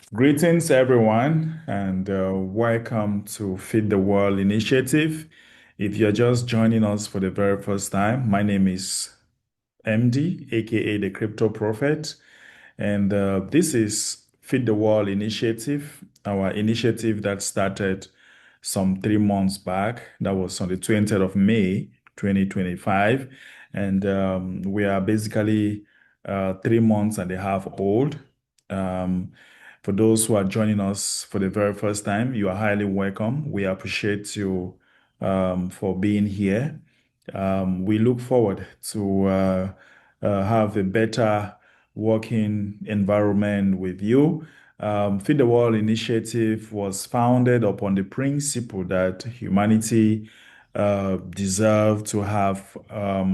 Greetings, everyone, and welcome to Feed the World initiative. If you're just joining us for the very first time, my name is MD, aka the Crypto Prophet, and this is Feed the World initiative, our initiative that started some 3 months back. That was on the 20th of May, 2025. And we are basically 3 months and a half old. Um, for those who are joining us for the very first time, you are highly welcome. We appreciate you for being here. We look forward to have a better working environment with you. Feed the World initiative was founded upon the principle that humanity deserve to have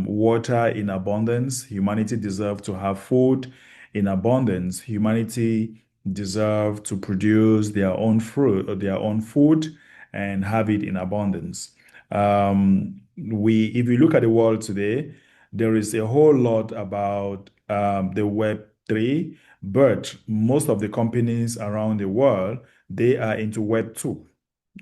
water in abundance. Humanity deserve to have food in abundance. Humanity deserve to produce their own fruit or their own food and have it in abundance. If you look at the world today, there is a whole lot about the Web3, but most of the companies around the world, they are into Web2.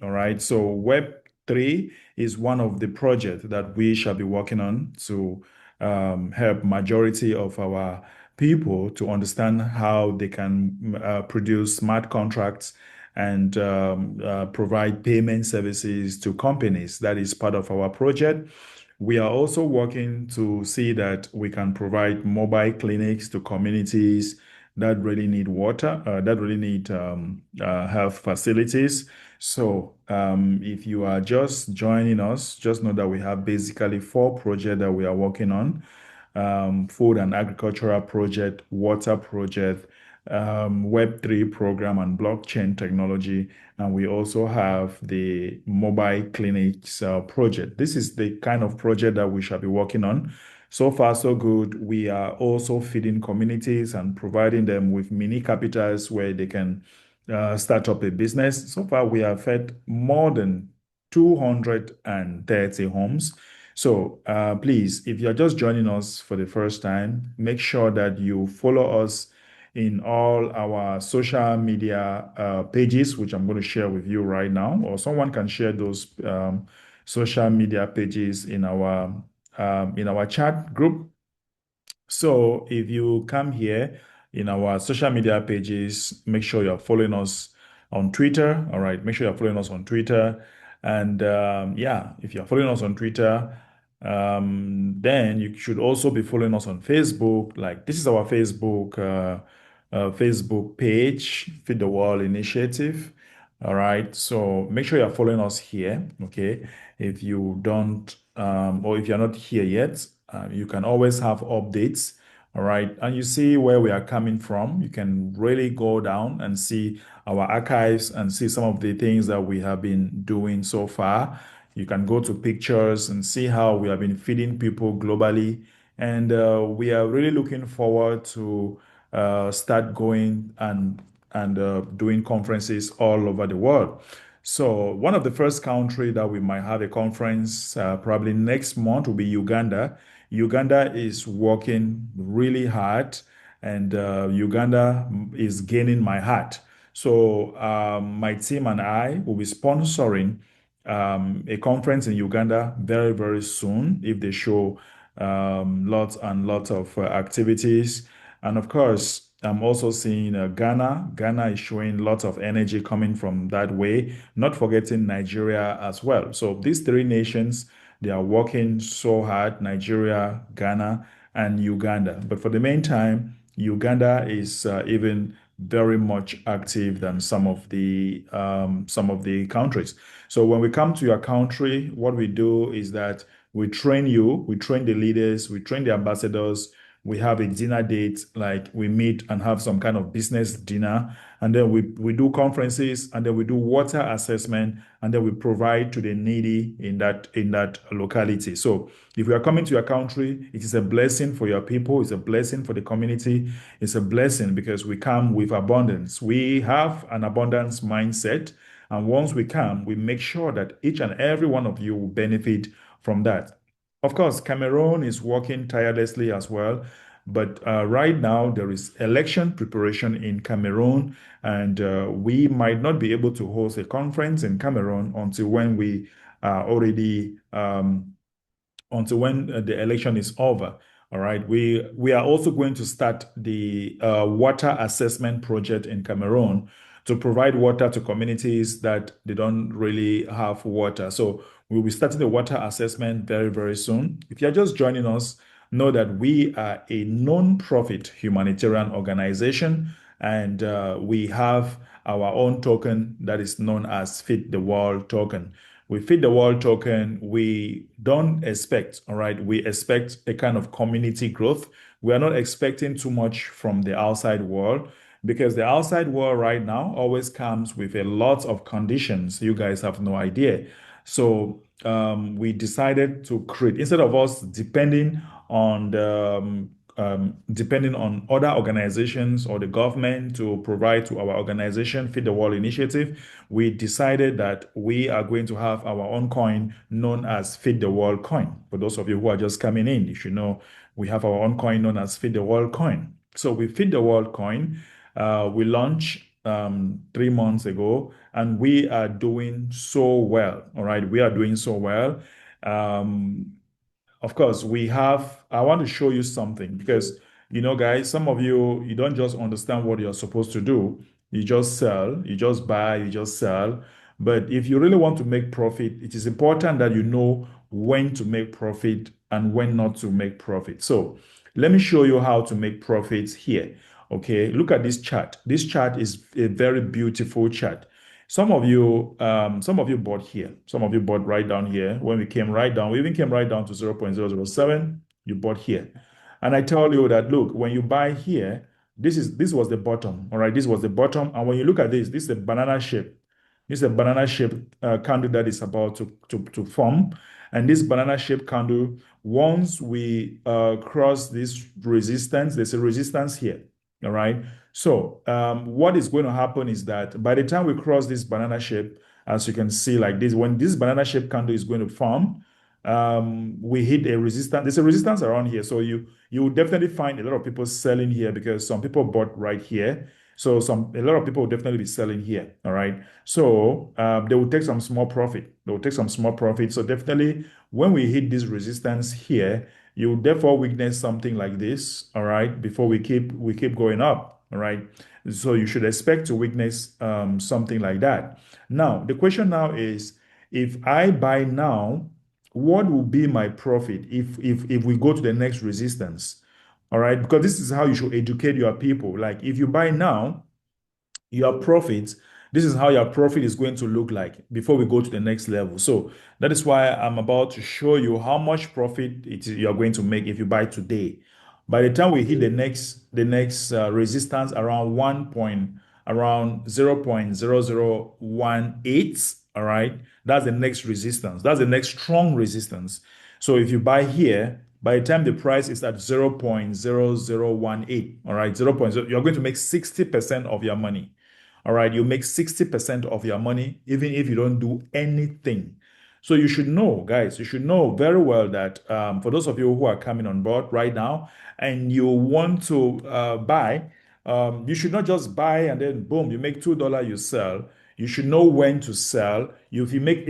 All right. So Web3 is one of the projects that we shall be working on to help majority of our people to understand how they can produce smart contracts and provide payment services to companies. That is part of our project. We are also working to see that we can provide mobile clinics to communities that really need water, that really need health facilities. So, if you are just joining us, just know that we have basically four projects that we are working on: food and agricultural project, water project, Web3 program, and blockchain technology. And we also have the mobile clinics project. This is the kind of project that we shall be working on. So far, so good. We are also feeding communities and providing them with mini capitals where they can start up a business. So far, we have fed more than 230 homes. So please, if you're just joining us for the first time, make sure that you follow us in all our social media pages, which I'm going to share with you right now, or someone can share those social media pages in our chat group. So if you come here in our social media pages, make sure you're following us on Twitter. All right, make sure you're following us on Twitter. And yeah, if you're following us on Twitter, then you should also be following us on Facebook. Like this is our Facebook page, Feed the World Initiative. All right, so make sure you're following us here. Okay, if you don't, or if you're not here yet, you can always have updates. All right, and you see where we are coming from. You can really go down and see our archives and see some of the things that we have been doing so far. You can go to pictures and see how we have been feeding people globally. And we are really looking forward to start going and doing conferences all over the world. So one of the first country that we might have a conference probably next month will be Uganda. Uganda is working really hard, and Uganda is gaining my heart. So my team and I will be sponsoring a conference in Uganda very, very soon if they show lots and lots of activities. And of course, I'm also seeing Ghana. Ghana is showing lots of energy coming from that way, not forgetting Nigeria as well. So these three nations, they are working so hard, Nigeria, Ghana, and Uganda. But for the meantime, Uganda is even very much active than some of the countries. So when we come to your country, what we do is that we train you, we train the leaders, we train the ambassadors. We have a dinner date, like we meet and have some kind of business dinner, and then we do conferences, and then we do water assessment, and then we provide to the needy in that locality. So if we are coming to your country, it is a blessing for your people, it's a blessing for the community, it's a blessing because we come with abundance. We have an abundance mindset, and once we come, we make sure that each and every one of you will benefit from that. Of course, Cameroon is working tirelessly as well. But right now, there is election preparation in Cameroon, and we might not be able to host a conference in Cameroon until when we are already until when the election is over. All right. We are also going to start the water assessment project in Cameroon to provide water to communities that they don't really have water. So we'll be starting the water assessment very, very soon. If you're just joining us, know that we are a non-profit humanitarian organization, and we have our own token that is known as Feed the World token. We Feed the World token, we don't expect, all right, we expect a kind of community growth. We are not expecting too much from the outside world, because the outside world right now always comes with a lot of conditions. You guys have no idea. So we decided to create, instead of us depending on other organizations or the government to provide to our organization, Feed the World Initiative, we decided that we are going to have our own coin known as Feed the World Coin. For those of you who are just coming in, you should know we have our own coin known as Feed the World Coin. So we Feed the World Coin. We launched 3 months ago, and we are doing so well. All right, we are doing so well. Um, of course, I want to show you something, because, guys, some of you, you don't just understand what you're supposed to do. You just sell, you just buy, you just sell. But if you really want to make profit, it is important that you know when to make profit and when not to make profit. So let me show you how to make profits here. Okay, look at this chart. This chart is a very beautiful chart. Some of you bought here. Some of you bought right down here. When we came right down, we even came right down to 0.007. You bought here. And I tell you that, look, when you buy here, this was the bottom. All right, this was the bottom. And when you look at this is a banana shape. This is a banana shaped candle that is about to form. And this banana shaped candle, once we cross this resistance, there's a resistance here. All right. So what is going to happen is that by the time we cross this banana shape, as you can see like this, when this banana shape candle is going to form, we hit a resistance. There's a resistance around here. So you will definitely find a lot of people selling here, because some people bought right here. So a lot of people will definitely be selling here. All right. So they will take some small profit. They will take some small profit. So definitely when we hit this resistance here, you will therefore witness something like this. All right. Before we keep going up. All right. So you should expect to witness something like that. Now, the question now is, if I buy now, what will be my profit if we go to the next resistance? All right. Because this is how you should educate your people. Like, if you buy now, your profit, this is how your profit is going to look like before we go to the next level. So that is why I'm about to show you how much profit you are going to make if you buy today. By the time we hit the next resistance around around 0.0018, all right, that's the next resistance. That's the next strong resistance. So if you buy here, by the time the price is at 0.0018, all right, 0.0, you're going to make 60% of your money. All right, you make 60% of your money even if you don't do anything. So you should know, guys, you should know very well that for those of you who are coming on board right now and you want to buy, you should not just buy and then boom, you make $2, you sell. You should know when to sell. If you make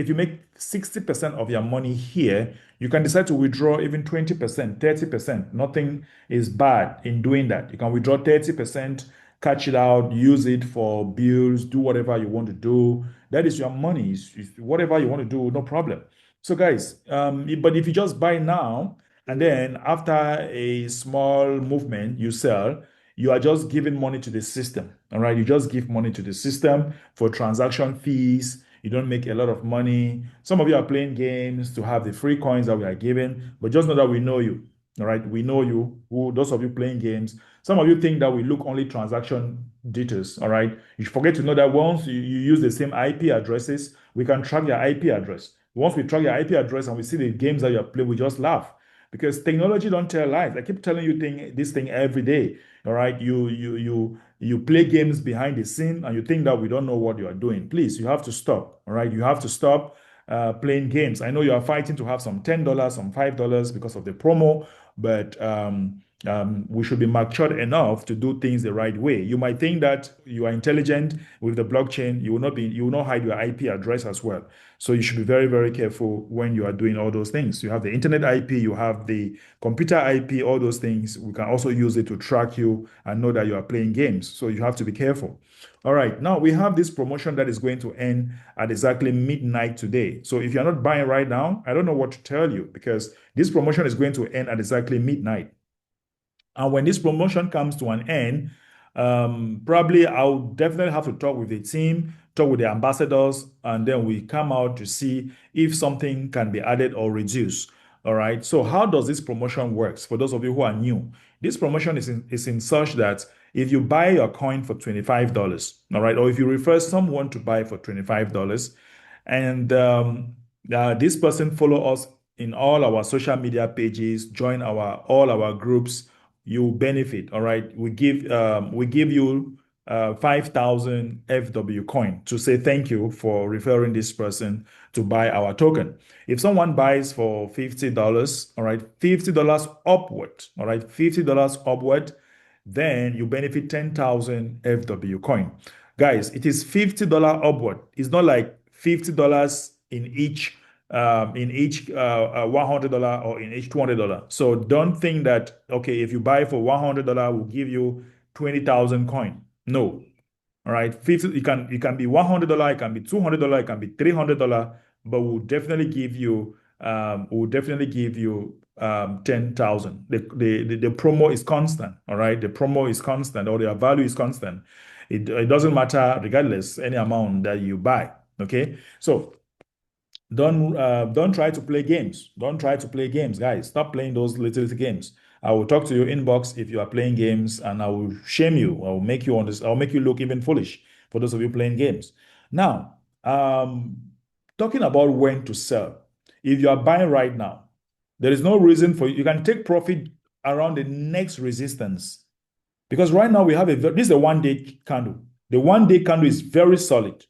60% of your money here, you can decide to withdraw even 20%, 30%. Nothing is bad in doing that. You can withdraw 30%, catch it out, use it for bills, do whatever you want to do. That is your money. Whatever you want to do, no problem. So, guys, but if you just buy now and then after a small movement, you sell, you are just giving money to the system. All right. You just give money to the system for transaction fees. You don't make a lot of money. Some of you are playing games to have the free coins that we are giving, but just know that we know you. All right. We know you, those of you playing games. Some of you think that we look only transaction details. All right. You forget to know that once you use the same IP addresses, we can track your IP address. Once we track your IP address and we see the games that you're playing, we just laugh, because technology don't tell lies. I keep telling you this thing every day. All right. You play games behind the scene and you think that we don't know what you are doing. Please, you have to stop. All right. You have to stop playing games. I know you are fighting to have some $10, some $5 because of the promo, but We should be matured enough to do things the right way. You might think that you are intelligent with the blockchain. You will not hide your IP address as well. So you should be very, very careful when you are doing all those things. You have the internet IP, you have the computer IP, all those things. We can also use it to track you and know that you are playing games. So you have to be careful. All right, now we have this promotion that is going to end at exactly midnight today. So if you're not buying right now, I don't know what to tell you, because this promotion is going to end at exactly midnight. And when this promotion comes to an end, probably I'll definitely have to talk with the team, talk with the ambassadors, and then we come out to see if something can be added or reduced. All right. So how does this promotion works? For those of you who are new, this promotion is in such that if you buy your coin for $25, all right, or if you refer someone to buy for $25, and this person follow us in all our social media pages, join all our groups, you benefit. All right, we give you 5,000 FWcoin to say thank you for referring this person to buy our token. If someone buys for $50, all right, $50 upward, all right, $50 upward, then you benefit 10,000 FWcoin. Guys, it is $50 upward. It's not like $50 in each $100 or in each $200. So don't think that, okay, if you buy for $100, we'll give you 20,000 coin. No. All right. 50, it can be $100, it can be $200, it can be $300, but we'll definitely give you 10,000. The promo is constant. All right. The promo is constant, or the value is constant. It doesn't matter regardless any amount that you buy. Okay. So don't try to play games. Don't try to play games, guys. Stop playing those little games. I will talk to your inbox if you are playing games, and I will shame you. I will make you understand. I'll make you look even foolish for those of you playing games. Now, talking about when to sell. If you are buying right now, there is no reason for you. You can take profit around the next resistance, because right now this is a 1 day candle. The 1 day candle is very solid.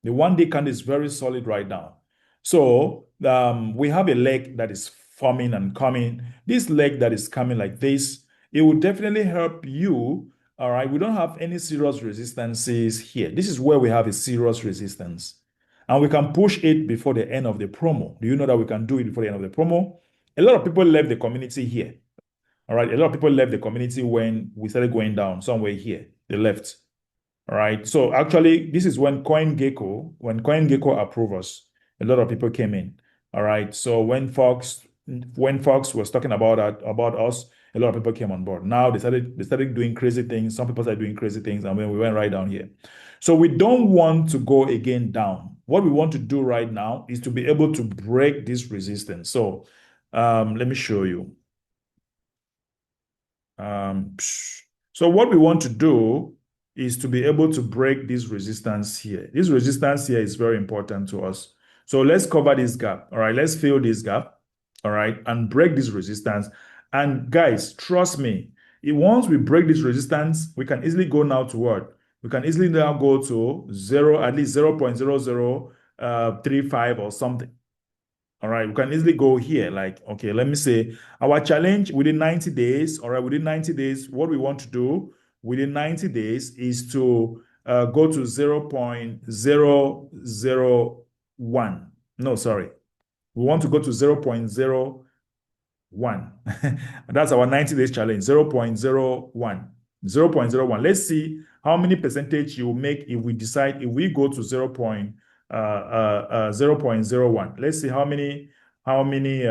The 1 day candle is very solid right now. So we have a leg that is forming and coming. This leg that is coming like this, it will definitely help you. All right, we don't have any serious resistances here. This is where we have a serious resistance. And we can push it before the end of the promo. Do you know that we can do it before the end of the promo? A lot of people left the community here. All right, a lot of people left the community when we started going down somewhere here. They left. All right, so actually, this is when CoinGecko approved us, a lot of people came in. All right. So when Fox was talking about us, a lot of people came on board. Now they started doing crazy things. Some people started doing crazy things, and then we went right down here. So we don't want to go again down. What we want to do right now is to be able to break this resistance. So let me show you. So what we want to do is to be able to break this resistance here. This resistance here is very important to us. So let's cover this gap. All right, let's fill this gap. All right, and break this resistance. And guys, trust me, once we break this resistance, we can easily go now to what? We can easily now go to at least 0.0035 or something. All right, we can easily go here. Like, okay, let me say our challenge within 90 days. All right, within 90 days, what we want to do within 90 days is to go to 0.001. No, sorry. We want to go to 0.01. That's our 90 days challenge, 0.01. 0.01. Let's see how many percentage you will make if we go to 0.01. Let's see how many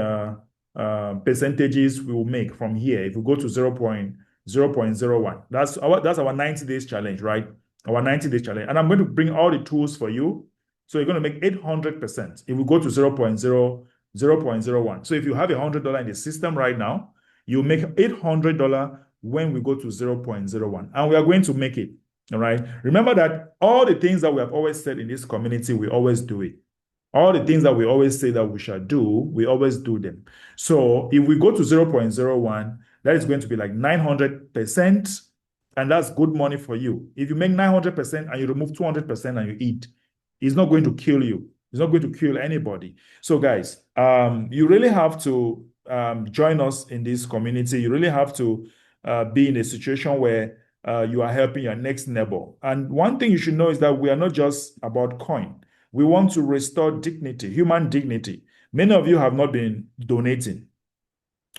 percentages we will make from here if we go to 0.01. That's our 90 days challenge, right? Our 90 days challenge. And I'm going to bring all the tools for you. So you're going to make 800% if we go to 0.01. So if you have $100 in the system right now, you make $800 when we go to 0.01. And we are going to make it. All right. Remember that all the things that we have always said in this community, we always do it. All the things that we always say that we shall do, we always do them. So if we go to 0.01, that is going to be like 900%. And that's good money for you. If you make 900% and you remove 200% and you eat, it's not going to kill you. It's not going to kill anybody. So guys, you really have to join us in this community. You really have to be in a situation where you are helping your next neighbor. And one thing you should know is that we are not just about coin. We want to restore dignity, human dignity. Many of you have not been donating.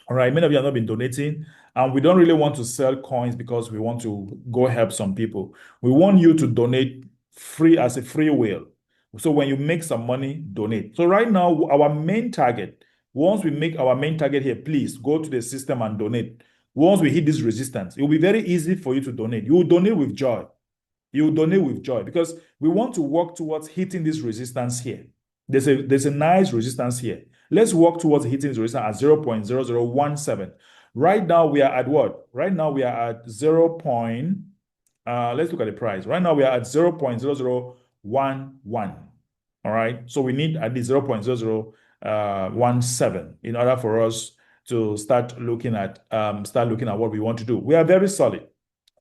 All right, many of you have not been donating, and we don't really want to sell coins because we want to go help some people. We want you to donate free as a free will. So when you make some money, donate. So right now, our main target, once we make our main target here, please go to the system and donate. Once we hit this resistance, it will be very easy for you to donate. You will donate with joy. You will donate with joy because we want to work towards hitting this resistance here. There's a nice resistance here. Let's work towards hitting this resistance at 0.0017. Right now we are at what? Right now we are at 0. Let's look at the price. Right now we are at 0.0011. All right. So we need at least 0.0017 in order for us to start looking at what we want to do. We are very solid.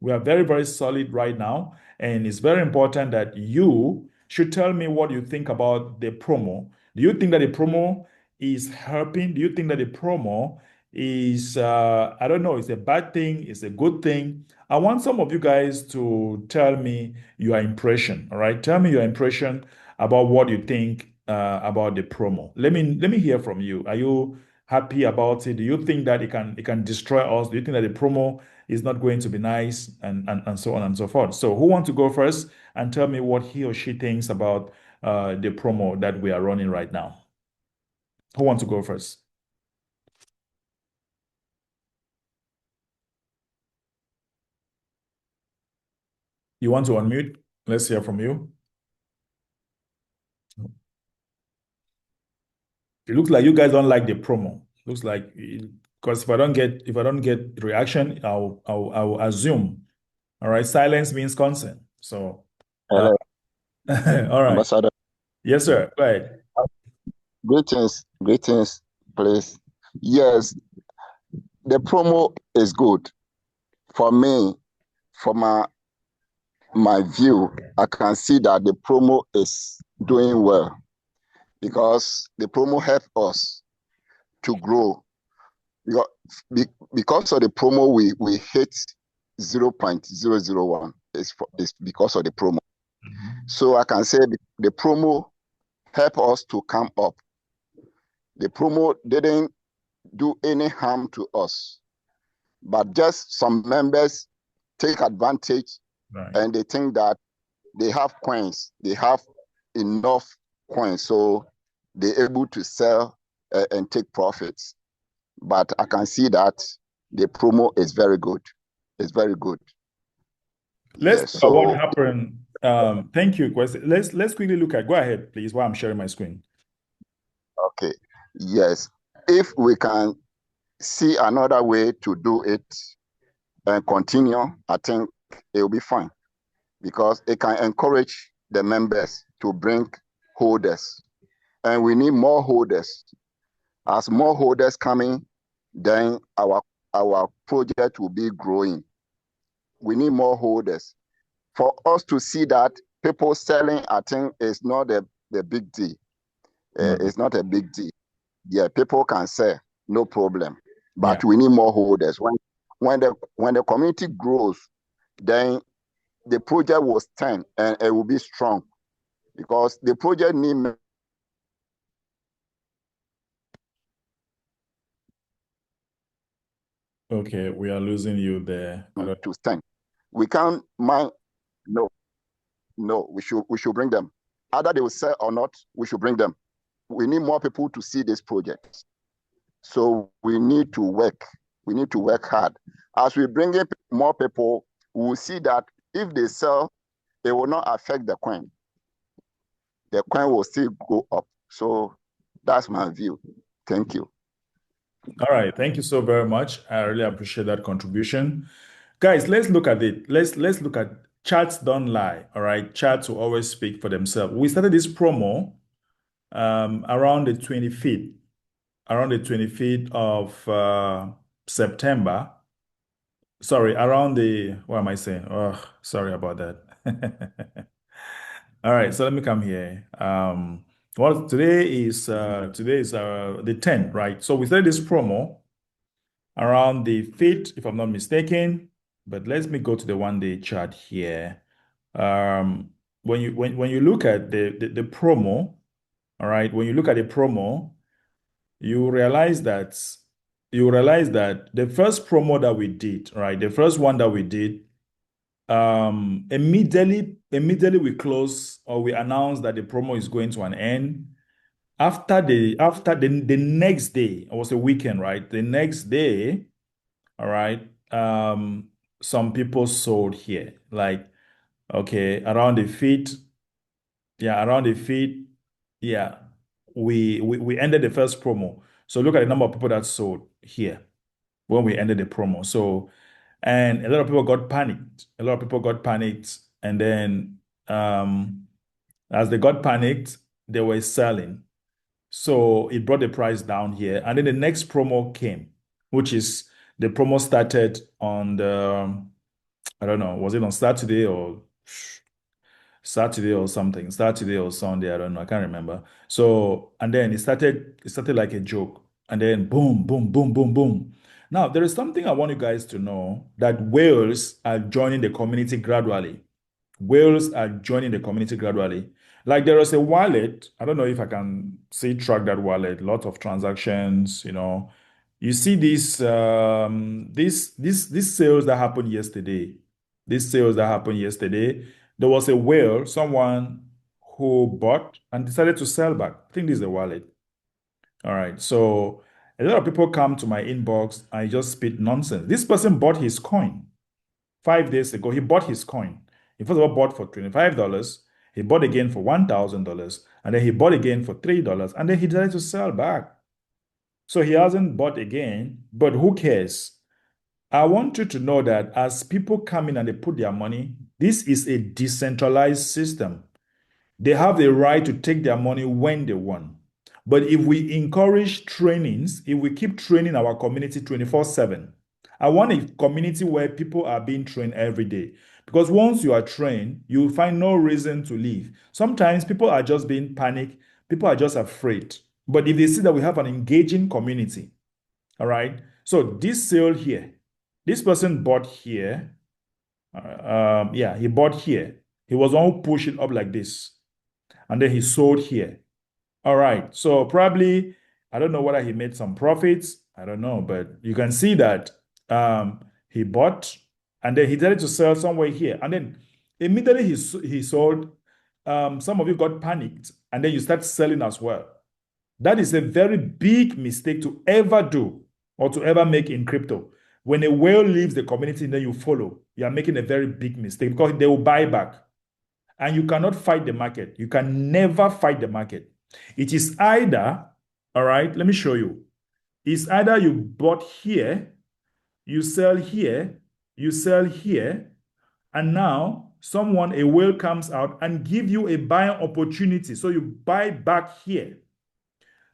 We are very, very solid right now. And it's very important that you should tell me what you think about the promo. Do you think that the promo is helping? Do you think that the promo is, I don't know, it's a bad thing, it's a good thing? I want some of you guys to tell me your impression, all right? Tell me your impression about what you think about the promo. Let me hear from you. Are you happy about it? Do you think that it can destroy us? Do you think that the promo is not going to be nice, and so on and so forth? So who wants to go first and tell me what he or she thinks about the promo that we are running right now? Who wants to go first? You want to unmute? Let's hear from you. It looks like you guys don't like the promo. Looks like, because if I don't get reaction, I'll assume. All right, silence means consent. So, Hello, all right. Ambassador. Yes, sir. Go ahead. Greetings, please. Yes, the promo is good. For me, for my view, I can see that the promo is doing well because the promo help us to grow. Because, because of the promo, we hit 0.001. It's because of the promo. So I can say the promo help us to come up. The promo didn't do any harm to us, but just some members take advantage. Right. And they think that they have coins, they have enough coins, so they're able to sell and take profits. But I can see that the promo is very good. It's very good. Let's Yes. look at what So happened. Thank you, Kwesi. Let's quickly look at. Go ahead, please, while I'm sharing my screen. okay. Yes. If we can see another way to do it and continue, I think it will be fine because it can encourage the members to bring holders. And we need more holders. As more holders coming, then our project will be growing. We need more holders. For us to see that people selling, I think is not the big deal. It's not a big deal. Yeah, people can sell, no problem. But we need more holders. When the community grows, then the project will stand and it will be strong because the project need. Okay, we are losing you there. To stand. We can't mind. No, we should bring them. Either they will sell or not, we should bring them. We need more people to see this project. So we need to work. We need to work hard. As we bring in more people, we will see that if they sell, it will not affect the coin. The coin will still go up. So that's my view. Thank you. All right, thank you so very much. I really appreciate that contribution. Guys, let's look at it. Let's look at charts don't lie. All right, charts will always speak for themselves. We started this promo around the 25th of September. Sorry, around the, what am I saying? Oh, sorry about that. All right, so let me come here. Well, today is the 10th, right? So we started this promo around the 5th, if I'm not mistaken. But let me go to the 1 day chart here. When you look at the promo, all right, when you look at the promo, you realize that the first promo that we did, right, the first one that we did, immediately we close or we announce that the promo is going to an end. After the next day, it was a weekend, right? The next day, all right, some people sold here, like, okay, around the feet, yeah, around the feet, yeah, we ended the first promo. So look at the number of people that sold here when we ended the promo. So, and a lot of people got panicked. A lot of people got panicked, and then as they got panicked, they were selling. So it brought the price down here. And then the next promo came, which is the promo started on the, I don't know, was it on Saturday or something, Saturday or Sunday, I don't know, I can't remember. So, and then it started like a joke. And then boom, boom, boom, boom, boom. Now, there is something I want you guys to know that whales are joining the community gradually. Whales are joining the community gradually. Like there is a wallet. I don't know if I can say track that wallet. Lots of transactions. You see these sales that happened yesterday. These sales that happened yesterday. There was a whale, someone who bought and decided to sell back. I think this is a wallet. All right. So a lot of people come to my inbox and just spit nonsense. This person bought his coin 5 days ago. He bought his coin. He first of all bought for $25. He bought again for $1,000. And then he bought again for $3. And then he decided to sell back. So he hasn't bought again, but who cares? I want you to know that as people come in and they put their money, this is a decentralized system. They have the right to take their money when they want. But if we encourage trainings, if we keep training our community 24/7, I want a community where people are being trained every day. Because once you are trained, you will find no reason to leave. Sometimes people are just being panicked, people are just afraid. But if they see that we have an engaging community, all right? So this sale here, this person bought here. Yeah, he bought here. He was on who pushed it up like this, and then he sold here. All right. So probably, I don't know whether he made some profits. I don't know, but you can see that he bought and then he decided to sell somewhere here. And then immediately he sold. Some of you got panicked and then you start selling as well. That is a very big mistake to ever do or to ever make in crypto. When a whale leaves the community, then you follow, you are making a very big mistake because they will buy back. And you cannot fight the market. You can never fight the market. It is either, all right, let me show you. It's either you bought here, you sell here, you sell here, and now someone, a whale comes out and give you a buying opportunity. So you buy back here.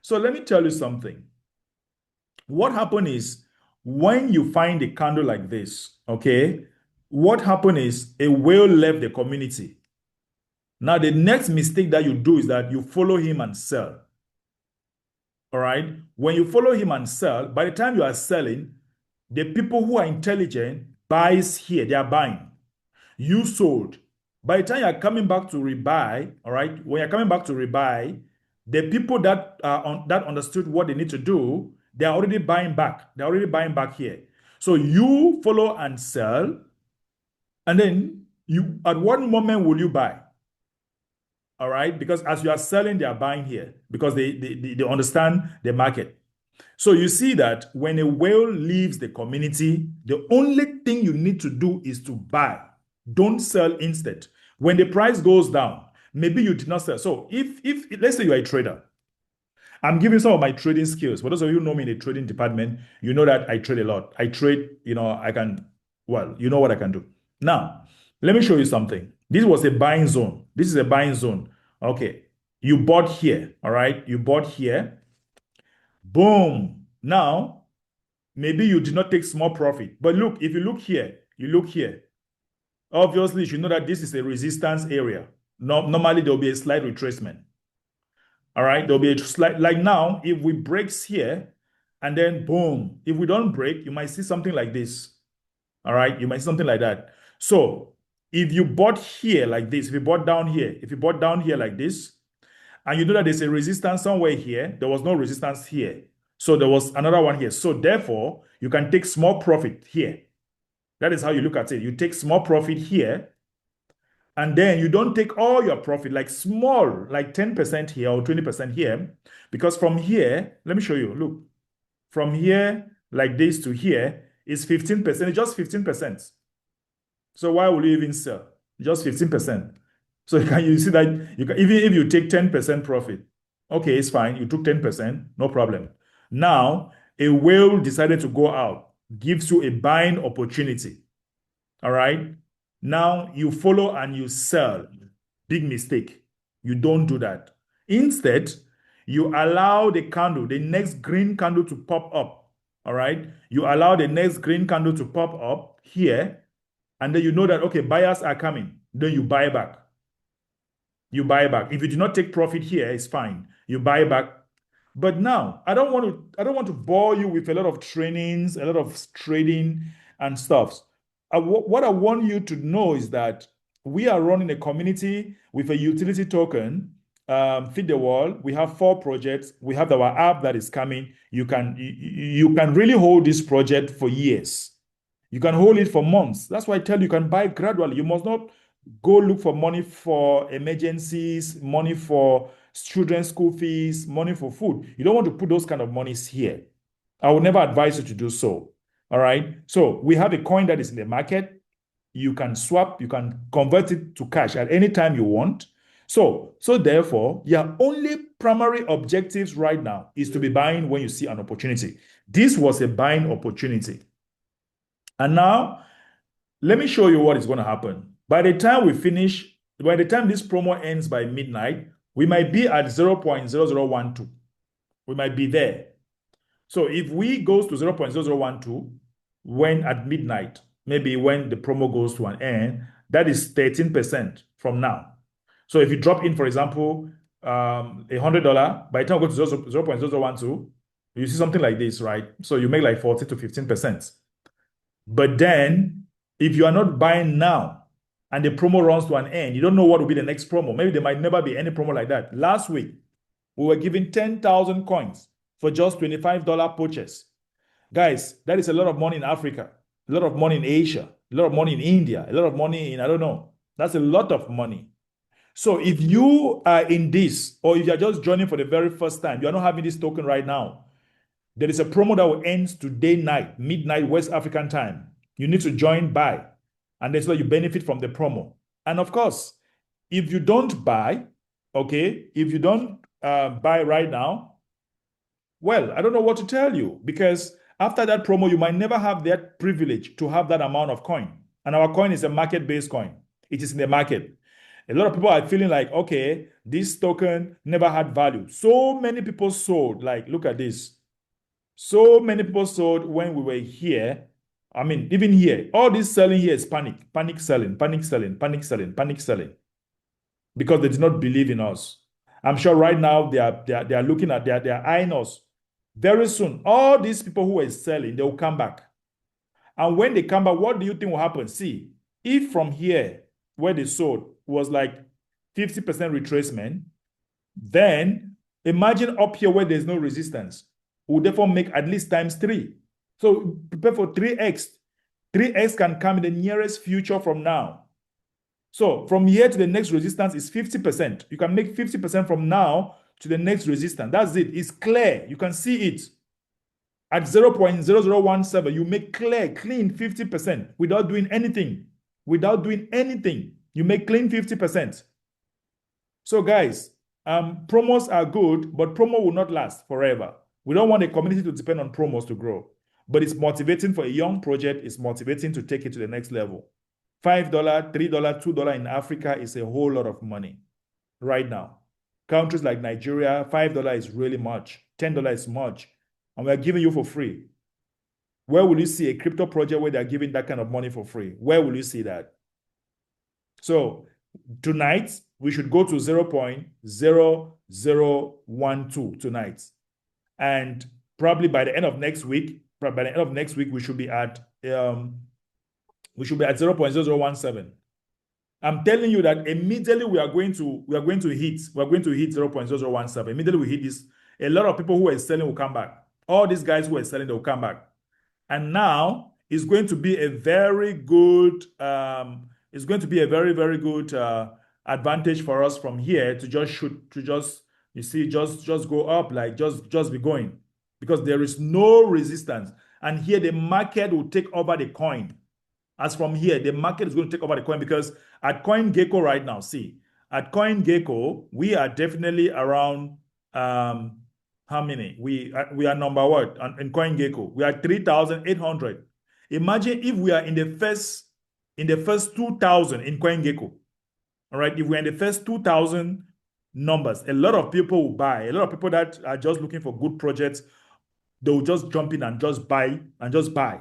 So let me tell you something. What happened is when you find a candle like this, okay, what happened is a whale left the community. Now, the next mistake that you do is that you follow him and sell. All right. When you follow him and sell, by the time you are selling, the people who are intelligent buys here, they are buying. You sold. By the time you are coming back to rebuy, all right, when you're coming back to rebuy, the people that understood what they need to do, they are already buying back. They're already buying back here. So you follow and sell, and then you at what moment will you buy? All right, because as you are selling, they are buying here because they understand the market. So you see that when a whale leaves the community, the only thing you need to do is to buy. Don't sell instead. When the price goes down, maybe you did not sell. So if let's say you are a trader, I'm giving some of my trading skills. For those of you who know me in the trading department, you know that I trade a lot. I trade, I can, well, you know what I can do. Now, let me show you something. This was a buying zone. This is a buying zone. Okay. You bought here. All right. You bought here. Boom. Now, maybe you did not take small profit. But look, if you look here, you look here. Obviously, you should know that this is a resistance area. No, normally, there will be a slight retracement. All right, there'll be a slight, like now, if we breaks here and then boom. If we don't break, you might see something like this. All right, you might see something like that. So if you bought here like this, if you bought down here, if you bought down here like this, and you know that there's a resistance somewhere here, there was no resistance here. So there was another one here. So therefore, you can take small profit here. That is how you look at it. You take small profit here, and then you don't take all your profit, like small, like 10% here or 20% here, because from here, let me show you. Look, from here, like this to here is 15%, it's just 15%. So why would you even sell? Just 15%. So you see that you can, even if you take 10% profit, okay, it's fine. You took 10%, no problem. Now, a whale decided to go out, gives you a buying opportunity. All right. Now you follow and you sell. Big mistake. You don't do that. Instead, you allow the candle, the next green candle to pop up. All right. You allow the next green candle to pop up here. And then you know that, okay, buyers are coming. Then you buy back. You buy back. If you do not take profit here, it's fine. You buy back. But now, I don't want to bore you with a lot of trainings, a lot of trading and stuff. What I want you to know is that we are running a community with a utility token, Feed the Wall. We have 4 projects. We have our app that is coming. You can really hold this project for years. You can hold it for months. That's why I tell you, you can buy gradually. You must not go look for money for emergencies, money for children's school fees, money for food. You don't want to put those kind of monies here. I would never advise you to do so. All right. So we have a coin that is in the market. You can swap, you can convert it to cash at any time you want. So therefore, your only primary objectives right now is to be buying when you see an opportunity. This was a buying opportunity. And now let me show you what is going to happen. By the time we finish, by the time this promo ends by midnight, we might be at 0.0012. We might be there. So if we goes to 0.0012 when at midnight, maybe when the promo goes to an end, that is 13% from now. So if you drop in, for example, $100, by the time we go to 0.0012, you see something like this, right? So you make like 14 to 15%. But then, if you are not buying now and the promo runs to an end, you don't know what will be the next promo. Maybe there might never be any promo like that. Last week, we were giving 10,000 coins for just $25 purchase. Guys, that is a lot of money in Africa, a lot of money in Asia, a lot of money in India, a lot of money in, I don't know. That's a lot of money. So if you are in this, or if you're just joining for the very first time, you're not having this token right now, there is a promo that will end today night, midnight West African time. You need to join buy, and that's why you benefit from the promo. And of course, if you don't buy, okay, if you don't buy right now, well, I don't know what to tell you, because after that promo, you might never have that privilege to have that amount of coin. And our coin is a market-based coin. It is in the market. A lot of people are feeling like, okay, this token never had value. So many people sold. Like, look at this. So many people sold when we were here. I mean, even here, all this selling here is panic, panic selling, panic selling, panic selling, panic selling, because they did not believe in us. I'm sure right now they are looking at they're eyeing us. Very soon, all these people who were selling, they will come back. And when they come back, what do you think will happen? See, if from here where they sold was like 50% retracement, then imagine up here where there's no resistance. We'll therefore make at least times 3. So prepare for 3x. 3x can come in the nearest future from now. So from here to the next resistance is 50%. You can make 50% from now to the next resistance. That's it. It's clear. You can see it. At 0.0017, you make clean 50% without doing anything. Without doing anything, you make clean 50%. So guys, promos are good, but promo will not last forever. We don't want a community to depend on promos to grow, but it's motivating for a young project. It's motivating to take it to the next level. $5, $3, $2 in Africa is a whole lot of money right now. Countries like Nigeria, $5 is really much. $10 is much. And we're giving you for free. Where will you see a crypto project where they're giving that kind of money for free? Where will you see that? So tonight, we should go to 0.0012 tonight. And probably by the end of next week, we should be at 0.0017. I'm telling you that immediately we are going to hit 0.0017. Immediately we hit this, a lot of people who are selling will come back. All these guys who are selling, they will come back. And now it's going to be a very good very good advantage for us from here to just shoot to just you see just go up, like just be going, because there is no resistance. And here the market will take over the coin. As from here, the market is going to take over the coin, because at CoinGecko right now, see, at CoinGecko, we are definitely around how many? We are number what in CoinGecko? We are 3,800. Imagine if we are in the first 2,000 in CoinGecko. All right, if we're in the first 2,000 numbers, a lot of people will buy. A lot of people that are just looking for good projects, they'll just jump in and just buy and just buy.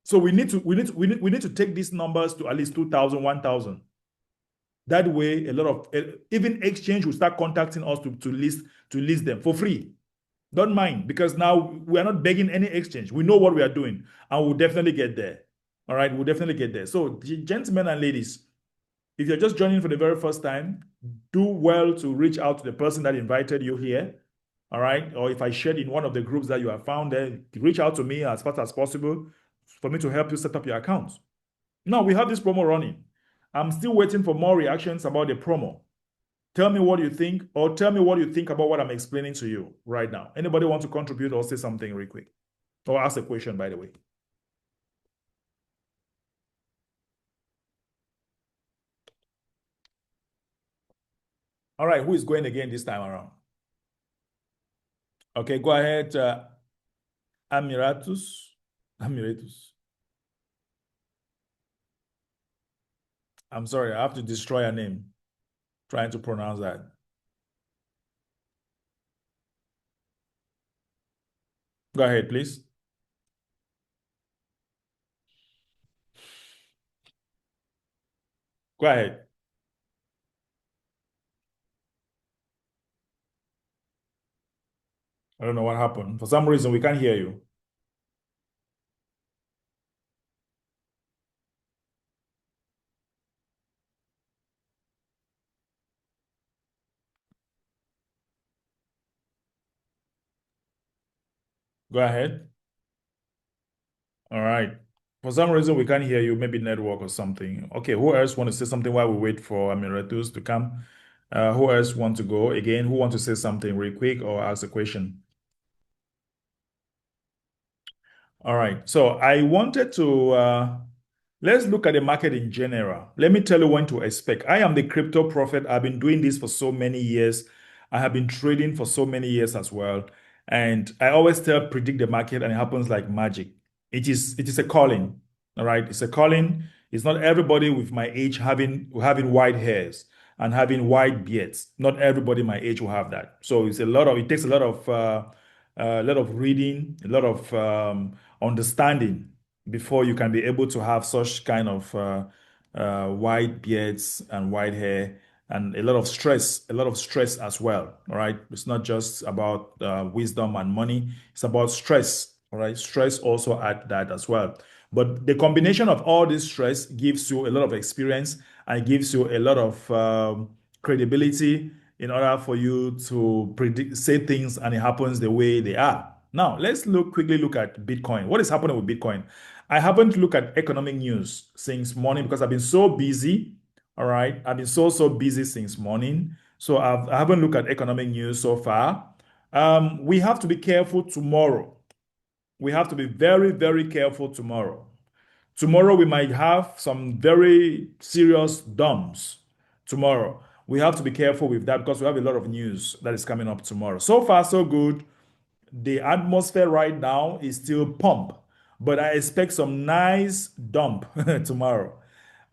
So we need to take these numbers to at least 2,000, 1,000. That way, a lot of even exchange will start contacting us to list them for free. Don't mind, because now we are not begging any exchange. We know what we are doing, and we'll definitely get there. All right, we'll definitely get there. So, gentlemen and ladies, if you're just joining for the very first time, do well to reach out to the person that invited you here. All right, or if I shared in one of the groups that you have found there, reach out to me as fast as possible for me to help you set up your account. Now we have this promo running. I'm still waiting for more reactions about the promo. Tell me what you think, or tell me what you think about what I'm explaining to you right now. Anybody want to contribute or say something real quick? Or ask a question, by the way. All right, who is going again this time around? Okay, go ahead, Amiratus. Amiratus. I'm sorry, I have to destroy a name trying to pronounce that. Go ahead, please. Go ahead. I don't know what happened. For some reason, we can't hear you. Go ahead. All right. For some reason, we can't hear you, maybe network or something. Okay, who else want to say something while we wait for Amiratus to come? Who else want to go? Again, who want to say something real quick or ask a question? All right. So I wanted to let's look at the market in general. Let me tell you when to expect. I am the crypto prophet. I've been doing this for so many years. I have been trading for so many years as well. And I always predict the market, and it happens like magic. It is a calling. All right. It's a calling. It's not everybody with my age having white hairs and having white beards. Not everybody my age will have that. So it takes a lot of reading, a lot of understanding before you can be able to have such kind of white beards and white hair, and a lot of stress as well. All right, it's not just about wisdom and money; it's about stress. All right, stress also add that as well. But the combination of all this stress gives you a lot of experience and gives you a lot of credibility in order for you to predict, say things, and it happens the way they are. Now, let's quickly look at Bitcoin. What is happening with Bitcoin? I haven't looked at economic news since morning because I've been so busy. All right, I've been so busy since morning, so I haven't looked at economic news so far. We have to be careful tomorrow. We have to be very careful tomorrow. Tomorrow we might have some very serious dumps. Tomorrow we have to be careful with that because we have a lot of news that is coming up tomorrow. So far, so good. The atmosphere right now is still pump, but I expect some nice dump tomorrow.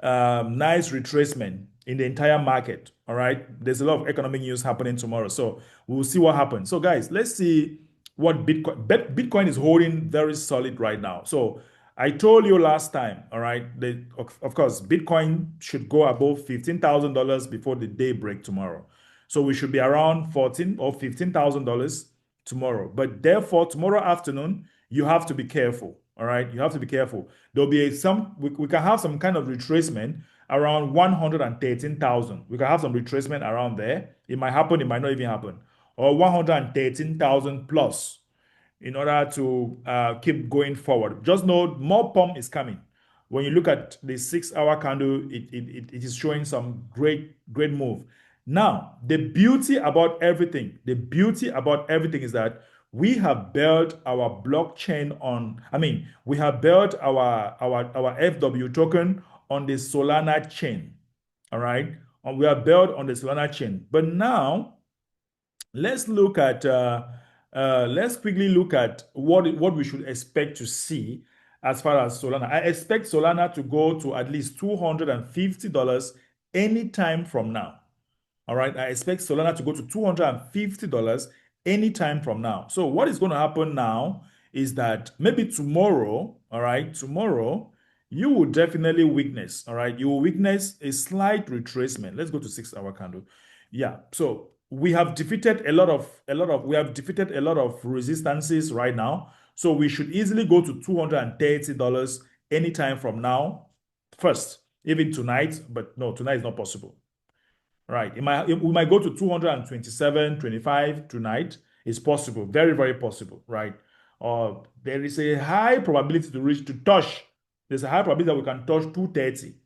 Nice retracement in the entire market. All right. There's a lot of economic news happening tomorrow. So we'll see what happens. So, guys, let's see what Bitcoin is holding very solid right now. So I told you last time, all right, of course, Bitcoin should go above $15,000 before the day break tomorrow. So we should be around 14 or $15,000 tomorrow. But therefore, tomorrow afternoon, you have to be careful. All right, you have to be careful. There'll be we can have some kind of retracement around 113,000. We can have some retracement around there. It might happen, it might not even happen. Or 113,000 plus in order to keep going forward. Just know more pump is coming. When you look at the 6 hour candle, it is showing some great move. Now, the beauty about everything is that we have built our blockchain on, we have built our FW token on the Solana chain. All right. And we are built on the Solana chain. But now let's look at let's quickly look at what we should expect to see as far as Solana. I expect Solana to go to at least $250 anytime from now. All right, I expect Solana to go to $250 anytime from now. So what is going to happen now is that maybe tomorrow, all right, tomorrow you will definitely witness, all right, you will witness a slight retracement. Let's go to 6 hour candle. Yeah, so we have defeated we have defeated a lot of resistances right now. So we should easily go to $230 anytime from now. First, even tonight, but no, tonight is not possible. Right. We might go to 227.25 tonight. It's possible. Very, very possible. Right. There is a high probability to touch. There's a high probability that we can touch 230.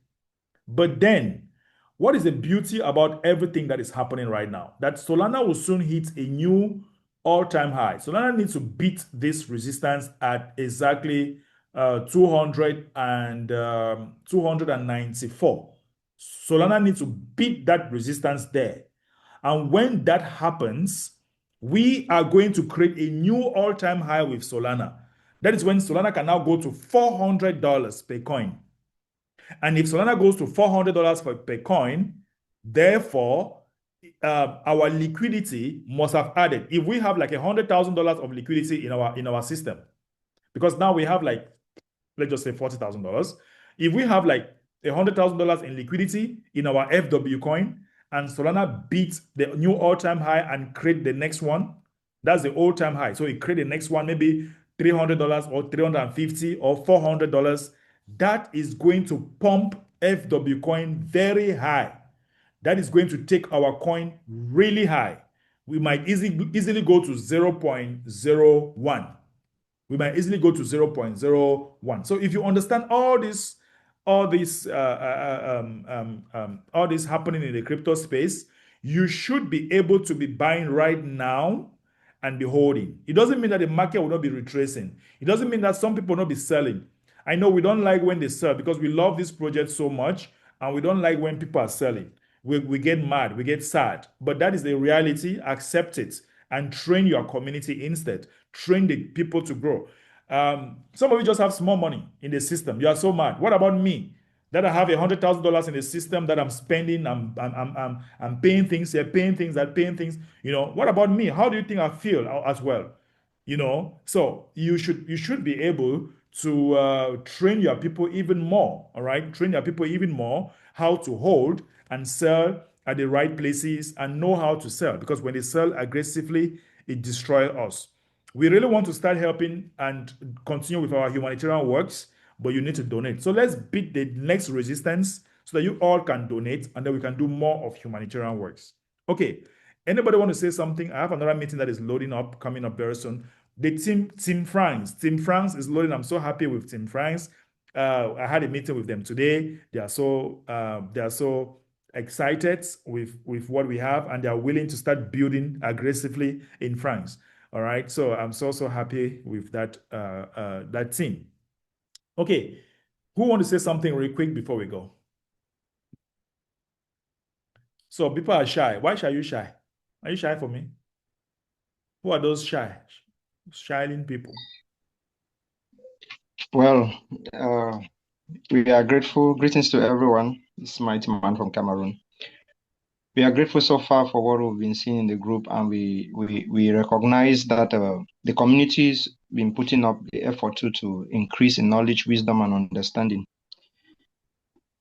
But then, what is the beauty about everything that is happening right now? That Solana will soon hit a new all-time high. Solana needs to beat this resistance at exactly 200 and 294. Solana needs to beat that resistance there. And when that happens, we are going to create a new all-time high with Solana. That is when Solana can now go to $400 per coin. And if Solana goes to $400 per coin, therefore, our liquidity must have added. If we have like $100,000 of liquidity in our system, because now we have like, let's just say $40,000. If we have like $100,000 in liquidity in our FWcoin, and Solana beats the new all-time high and create the next one, that's the all-time high. So it create the next one, maybe $300 or $350 or $400. That is going to pump FWcoin very high. That is going to take our coin really high. We might easily go to 0.01. We might easily go to 0.01. So if you understand all this happening in the crypto space, you should be able to be buying right now and be holding. It doesn't mean that the market will not be retracing. It doesn't mean that some people will not be selling. I know we don't like when they sell because we love this project so much, and we don't like when people are selling. We get mad, we get sad. But that is the reality. Accept it and train your community instead. Train the people to grow. Some of you just have small money in the system. You are so mad. What about me? That I have $100,000 in the system that I'm spending. I'm paying things here, paying things that, paying things. What about me? How do you think I feel as well? So you should be able to train your people even more. All right, train your people even more how to hold and sell at the right places and know how to sell, because when they sell aggressively, it destroys us. We really want to start helping and continue with our humanitarian works, but you need to donate. So let's beat the next resistance so that you all can donate, and then we can do more of humanitarian works. Okay. Anybody want to say something? I have another meeting that is loading up, coming up very soon. The Team France. Team France is loading. I'm so happy with Team France. I had a meeting with them today. They are so excited with what we have, and they are willing to start building aggressively in France. All right. So I'm so happy with that team. Okay. Who want to say something real quick before we go? So people are shy. Why are you shy? Are you shy for me? Who are those shying people? Well, we are grateful. Greetings to everyone. This is Mighty Man from Cameroon. We are grateful so far for what we've been seeing in the group, and we recognize that the community's been putting up the effort to increase in knowledge, wisdom, and understanding.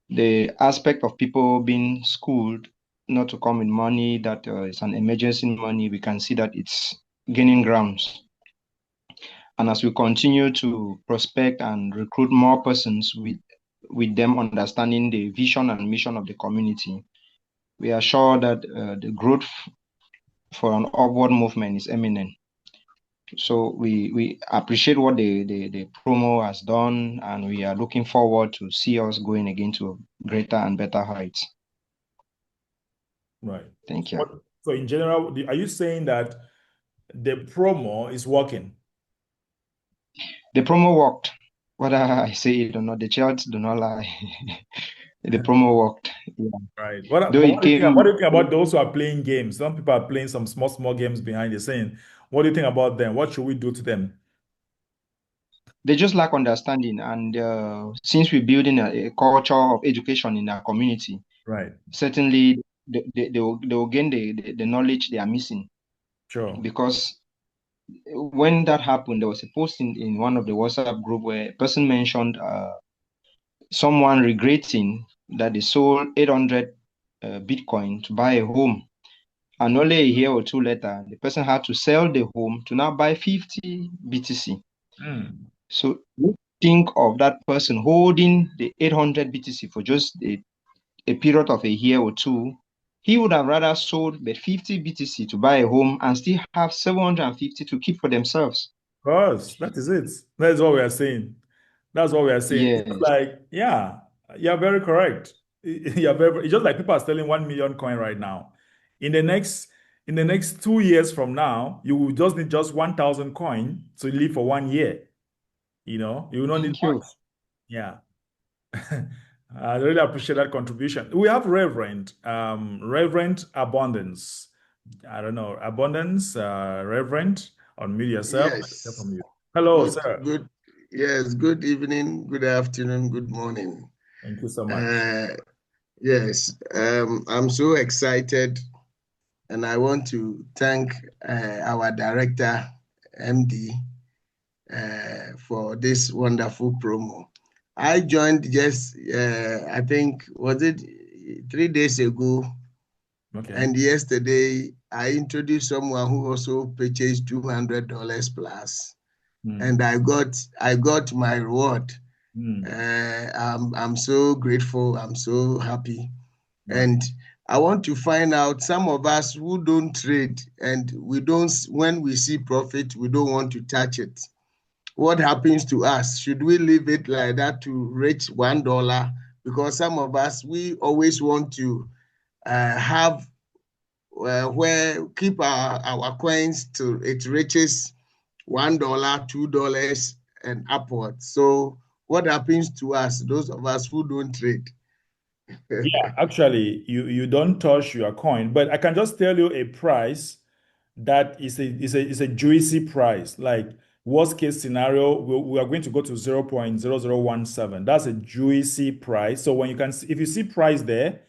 The aspect of people being schooled not to come with money that is an emergency money, we can see that it's gaining grounds. And as we continue to prospect and recruit more persons with them understanding the vision and mission of the community, we are sure that the growth for an upward movement is imminent. So we appreciate what the promo has done, and we are looking forward to see us going again to greater and better heights. Right. Thank you. So in general, are you saying that the promo is working? The promo worked. Whether I say it or not, the charts do not lie. The promo worked. Yeah. Right. Though it What do you think, came, what do you think about those who are playing games? Some people are playing some small games behind the scene. What do you think about them? What should we do to them? they just lack understanding. And since we're building a culture of education in our community, Right. certainly they will gain the knowledge they are missing. Sure. Because when that happened, there was a post in one of the WhatsApp group where a person mentioned someone regretting that they sold 800 Bitcoin to buy a home. And only a year or two later, the person had to sell the home to now buy 50 BTC. Mm. So think of that person holding the 800 BTC for just a period of a year or two. He would have rather sold the 50 BTC to buy a home and still have 750 to keep for themselves. Of course, that is it. That's what we are saying. That's what we are saying. It's just Yes. like, yeah, you're very correct. It's just like people are selling 1 million coin right now. In the next in the next 2 years from now, you will just need just 1,000 coin to live for 1 year. You will not need Thank you. much. Yeah. I really appreciate that contribution. We have Reverend Abundance. I don't know, Abundance, Reverend, unmute yourself. Let me hear Yes. from you. Hello, Good, sir. good. Yes, good evening, good afternoon, good morning. Thank you so much. Yes, I'm so excited, and I want to thank our director, MD, for this wonderful promo. I joined just, I think, was it 3 days ago? Okay. And yesterday, I introduced someone who also purchased $200 plus. And I got my reward. I'm so grateful. I'm so happy. Right. And I want to find out some of us who don't trade and when we see profit, we don't want to touch it. What happens to us? Should we leave it like that to reach $1? Because some of us, we always want to have where keep our coins till it reaches $1, $2 and upwards. So what happens to us, those of us who don't trade? Yeah, actually, you don't touch your coin, but I can just tell you a price that is a juicy price. Like worst case scenario, we are going to go to 0.0017. That's a juicy price. So when if you see price there,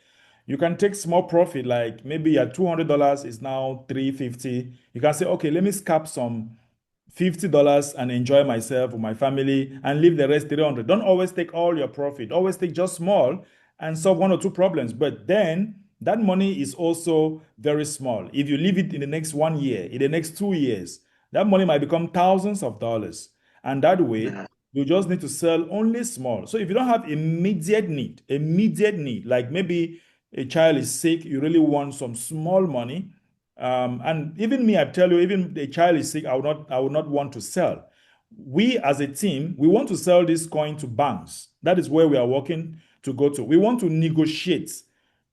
you can take small profit, like maybe your $200 is now 350. You can say, okay, let me scalp some $50 and enjoy myself or my family and leave the rest 300. Don't always take all your profit. Always take just small and solve one or two problems. But then that money is also very small. If you leave it in the next 1 year, in the next 2 years, that money might become thousands of dollars. And that way, Yeah. you just need to sell only small. So if you don't have immediate need, like maybe a child is sick, you really want some small money, and even me, I tell you, even the child is sick, I would not want to sell. We as a team, we want to sell this coin to banks. That is where we are working to go to. We want to negotiate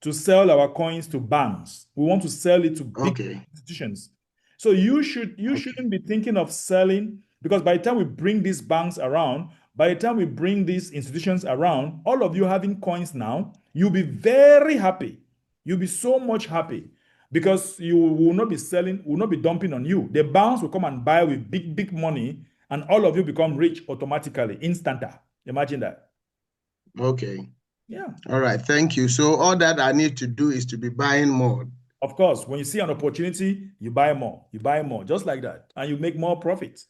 to sell our coins to banks. We want to sell it to big Okay. institutions. So you shouldn't be thinking of selling, because by the time we bring these banks around, by the time we bring these institutions around, all of you having coins now, you'll be very happy. You'll be so much happy because you will not be selling, will not be dumping on you. The banks will come and buy with big money, and all of you become rich automatically, instanta. Imagine that. Okay. Yeah. All right. Thank you. So all that I need to do is to be buying more. Of course, when you see an opportunity, you buy more, just like that, and you make more profits.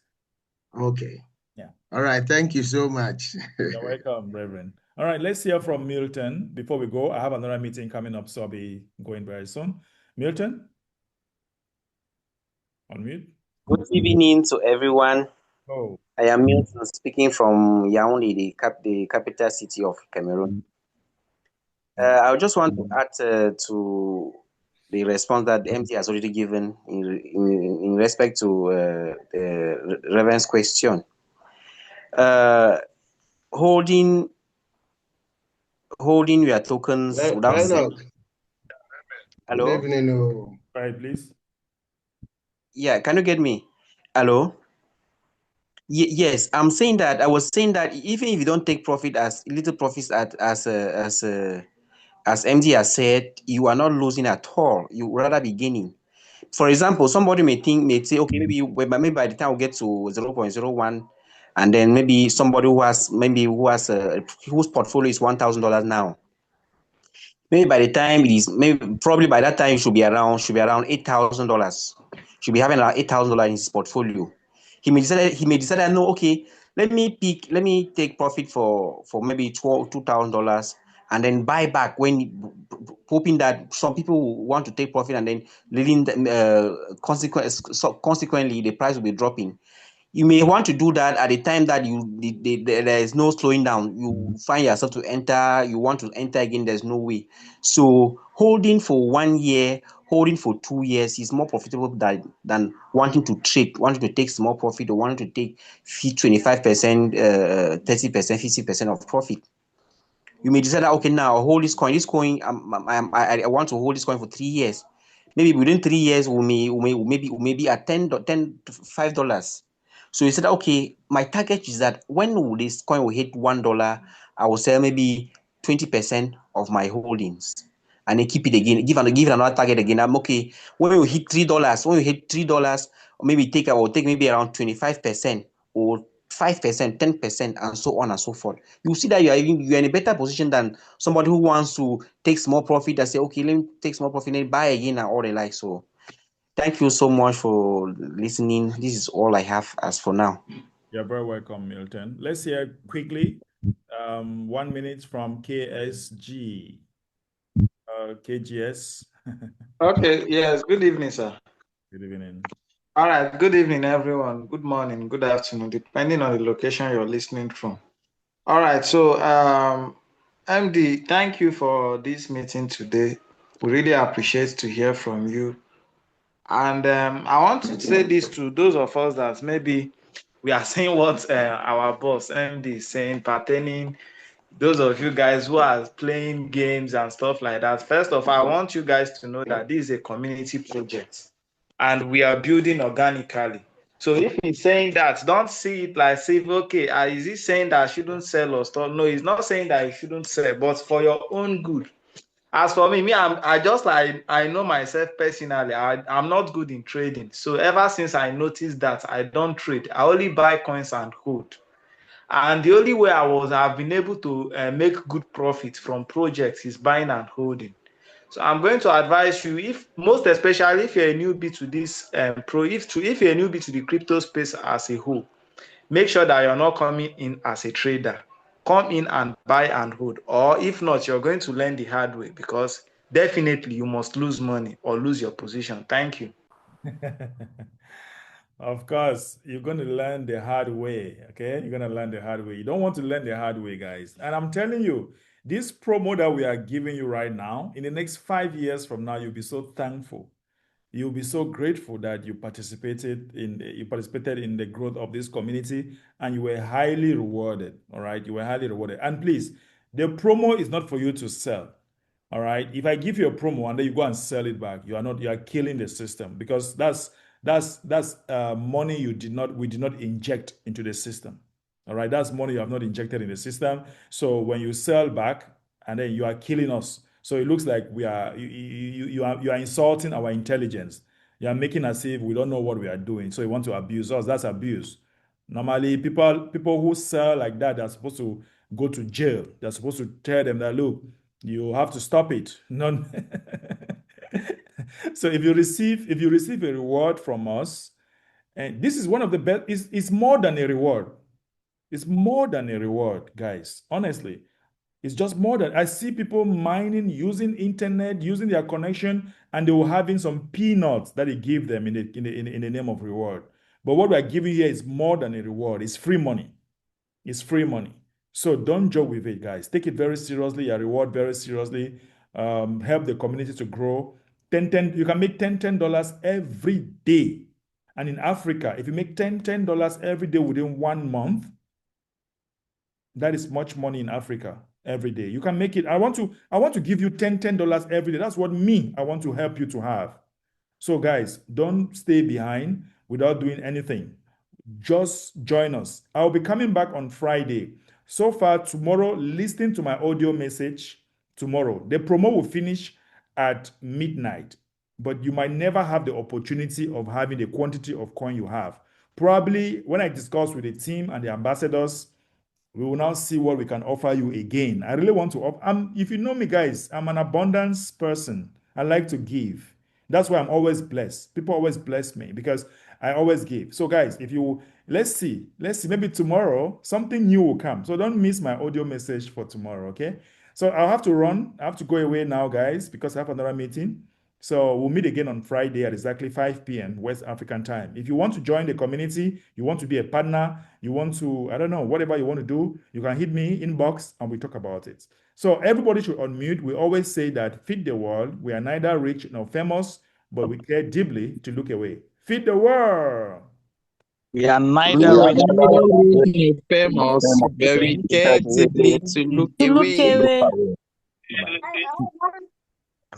Okay. Yeah. All right. Thank you so much. You're welcome, Reverend. All right, let's hear from Milton before we go. I have another meeting coming up, so I'll be going very soon. Milton, unmute. Good evening to everyone. Oh, I am Milton speaking from Yaoundé, the capital city of Cameroon. I just want to add to the response that MT has already given in respect to the Reverend's question. Holding your tokens without selling. Reinald, good Hello? evening. Oh. right, please. Yeah, can you get me? Hello? Yes, I'm saying that. I was saying that even if you don't take profit as little profits as MD has said, you are not losing at all. You rather be gaining. For example, somebody may say, okay, maybe by the time we get to 0.01, and then maybe somebody whose portfolio is $1,000 now. Maybe by the time it is, maybe probably by that time should be around $8,000. Should be having around $8,000 in his portfolio. He may decide no, okay, let me take profit for maybe $2,000 and then buy back hoping that some people want to take profit and then leaving consequently the price will be dropping. You may want to do that at the time that there is no slowing down. You find yourself to enter, you want to enter again, there's no way. So holding for 1 year, holding for 2 years is more profitable than wanting to trade, wanting to take small profit or wanting to take 25%, 30%, 50% of profit. You may decide that, okay, now I'll hold this coin. This coin, I want to hold this coin for 3 years. Maybe within 3 years, we may be at $5. So you said, okay, my target is that when this coin will hit $1, I will sell maybe 20% of my holdings and then keep it again, give it another target again. I'm okay. When we hit $3, or maybe I will take maybe around 25% or 5%, 10%, and so on and so forth. You see that you're in a better position than somebody who wants to take small profit and say, okay, let me take small profit and buy again and all the like. So thank you so much for listening. This is all I have as for now. You're very welcome, Milton. Let's hear quickly 1 minute from KSG, KGS. Okay, yes, good evening, sir. Good evening. All right, good evening, everyone. Good morning, good afternoon, depending on the location you're listening from. All right, so MD, thank you for this meeting today. We really appreciate to hear from you. And I want to say this to those of us that maybe we are saying what our boss MD is saying pertaining those of you guys who are playing games and stuff like that. First of all, I want you guys to know that this is a community project and we are building organically. So if he's saying that, don't see it like say, okay, is he saying that I shouldn't sell or stuff? No, he's not saying that you shouldn't sell, but for your own good. As for me, I know myself personally. I'm not good in trading. So ever since I noticed that I don't trade, I only buy coins and hold. And the only way I've been able to make good profit from projects is buying and holding. So I'm going to advise you, if most especially if you're a newbie to this if you're a newbie to the crypto space as a whole, make sure that you're not coming in as a trader. Come in and buy and hold, or if not, you're going to learn the hard way because definitely you must lose money or lose your position. Thank you. Of course, you're going to learn the hard way, okay? You're going to learn the hard way. You don't want to learn the hard way, guys. And I'm telling you, this promo that we are giving you right now, in the next 5 years from now, you'll be so thankful. You'll be so grateful that you participated in the growth of this community and you were highly rewarded. All right, you were highly rewarded. And please, the promo is not for you to sell. All right. If I give you a promo and then you go and sell it back, you are killing the system because that's money we did not inject into the system. All right. That's money you have not injected in the system. So when you sell back and then you are killing us. So it looks like you are insulting our intelligence. You are making as if we don't know what we are doing. So you want to abuse us. That's abuse. Normally, people who sell like that, they're supposed to go to jail. They're supposed to tell them that, look, you have to stop it. None. So if you receive a reward from us, and this is one of the best, it's more than a reward. It's more than a reward, guys. Honestly, it's just more than I see people mining, using internet, using their connection, and they were having some peanuts that they give them in the name of reward. But what we're giving here is more than a reward. It's free money. It's free money. So don't joke with it, guys. Take it very seriously, your reward very seriously. Help the community to grow. You can make $10 every day. And in Africa, if you make $10 every day within 1 month, that is much money in Africa every day. You can make it. I want to give you $10 every day. That's what I want to help you to have. So guys, don't stay behind without doing anything. Just join us. I'll be coming back on Friday. So far, tomorrow, listen to my audio message tomorrow. The promo will finish at midnight, but you might never have the opportunity of having the quantity of coin you have. Probably when I discuss with the team and the ambassadors, we will now see what we can offer you again. I really want to if you know me, guys, I'm an abundance person. I like to give. That's why I'm always blessed. People always bless me because I always give. So guys, let's see, maybe tomorrow something new will come. So don't miss my audio message for tomorrow, okay? So I'll have to run. I have to go away now, guys, because I have another meeting. So we'll meet again on Friday at exactly 5 p.m. West African time. If you want to join the community, you want to be a partner, you want to, I don't know, whatever you want to do, you can hit me, inbox, and we talk about it. So everybody should unmute. We always say that feed the world. We are neither rich nor famous, but we care deeply to look away. Feed the world. We are neither rich nor famous, but we care deeply to look away. Bye.